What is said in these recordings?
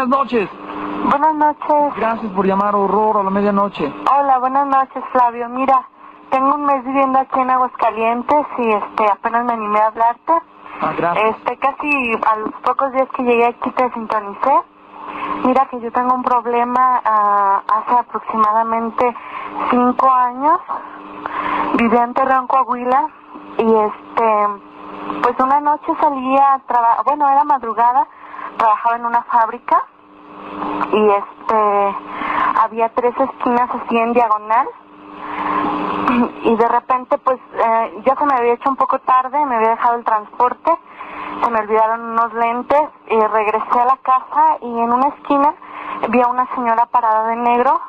buenas noches. Buenas noches. Gracias por llamar a Horror a la medianoche. Hola, buenas noches, Flavio. Mira, tengo un mes viviendo aquí en Aguascalientes y apenas me animé a hablarte. Gracias. Casi a los pocos días que llegué aquí te sintonicé. Mira que yo tengo un problema hace aproximadamente 5 años. Vivía en Torreón, Coahuila, y pues una noche salía a trabajar, bueno, era madrugada, trabajaba en una fábrica y había 3 esquinas así en diagonal y de repente pues ya se me había hecho un poco tarde, me había dejado el transporte, se me olvidaron unos lentes y regresé a la casa y en una esquina vi a una señora parada de negro.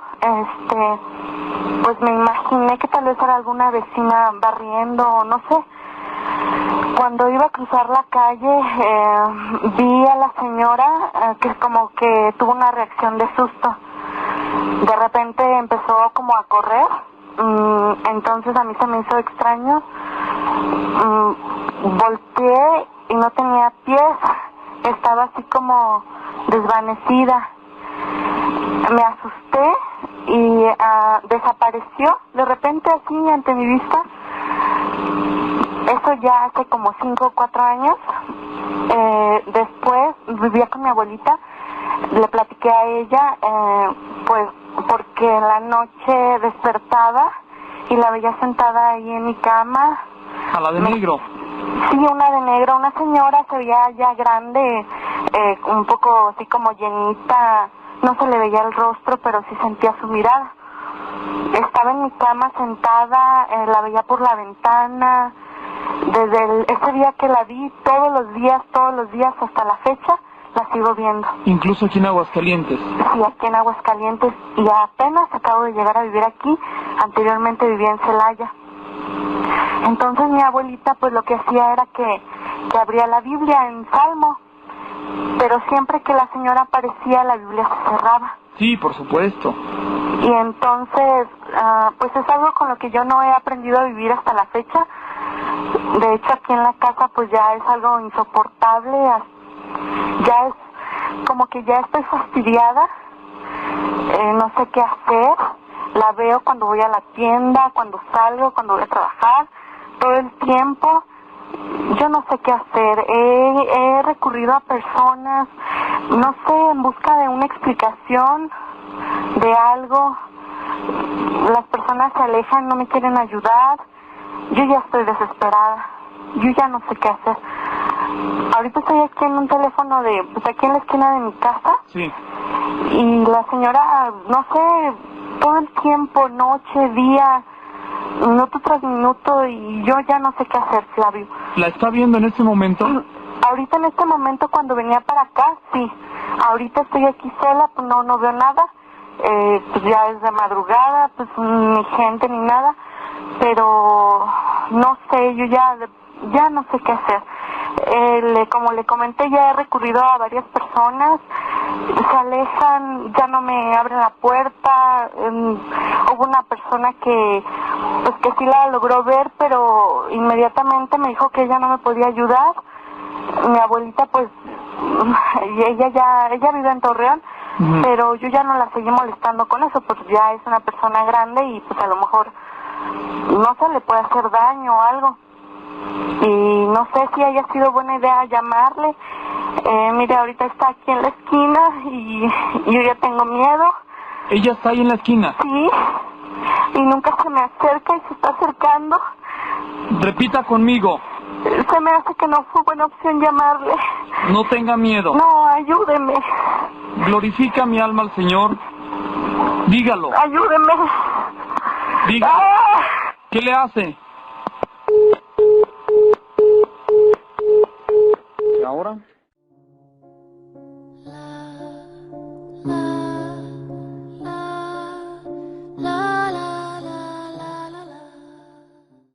Pues me imaginé que tal vez era alguna vecina barriendo o no sé. Cuando iba a cruzar la calle vi a la señora que como que tuvo una reacción de susto. De repente empezó como a correr, entonces a mí se me hizo extraño. Volteé y no tenía pies, estaba así como desvanecida. Me asusté y desapareció de repente así ante mi vista. Eso ya hace como 5 o 4 años. Después vivía con mi abuelita, le platiqué a ella, pues porque en la noche despertaba y la veía sentada ahí en mi cama. ¿A la de negro? Sí, una de negro, una señora, se veía ya grande, un poco así como llenita, no se le veía el rostro, pero sí sentía su mirada. Estaba en mi cama sentada, la veía por la ventana. Desde ese día que la vi, todos los días hasta la fecha, la sigo viendo. ¿Incluso aquí en Aguascalientes? Sí, aquí en Aguascalientes, y apenas acabo de llegar a vivir aquí. Anteriormente vivía en Celaya. Entonces mi abuelita pues lo que hacía era que abría la Biblia en Salmo, pero siempre que la señora aparecía la Biblia se cerraba. Sí, por supuesto. Y entonces pues es algo con lo que yo no he aprendido a vivir hasta la fecha. De hecho aquí en la casa pues ya es algo insoportable, ya es como que ya estoy fastidiada, no sé qué hacer. La veo cuando voy a la tienda, cuando salgo, cuando voy a trabajar, todo el tiempo. Yo no sé qué hacer. He recurrido a personas, no sé, en busca de una explicación de algo. Las personas se alejan, no me quieren ayudar. Yo ya estoy desesperada. Yo ya no sé qué hacer. Ahorita estoy aquí en un teléfono pues aquí en la esquina de mi casa. Sí. Y la señora, no sé, todo el tiempo, noche, día, minuto tras minuto, y yo ya no sé qué hacer, Flavio. ¿La está viendo en este momento? Ahorita en este momento cuando venía para acá, sí. Ahorita estoy aquí sola, pues no veo nada. Pues ya es de madrugada, pues ni gente ni nada. Pero no sé, yo ya no sé qué hacer. Como le comenté, ya he recurrido a varias personas, se alejan, ya no me abren la puerta. Hubo una persona que sí la logró ver, pero inmediatamente me dijo que ella no me podía ayudar. Mi abuelita pues, ella vive en Torreón, pero yo ya no la seguí molestando con eso, pues ya es una persona grande y pues a lo mejor no se le puede hacer daño o algo. Y no sé si haya sido buena idea llamarle. Mire, ahorita está aquí en la esquina y yo ya tengo miedo. ¿Ella está ahí en la esquina? Sí, y nunca se me acerca y se está acercando. Repita conmigo. Se me hace que no fue buena opción llamarle. No tenga miedo. No, ayúdeme. Glorifica mi alma al Señor. Dígalo. Ayúdeme. Dígalo. ¡Ah! ¿Qué le hace? ¿Y ahora?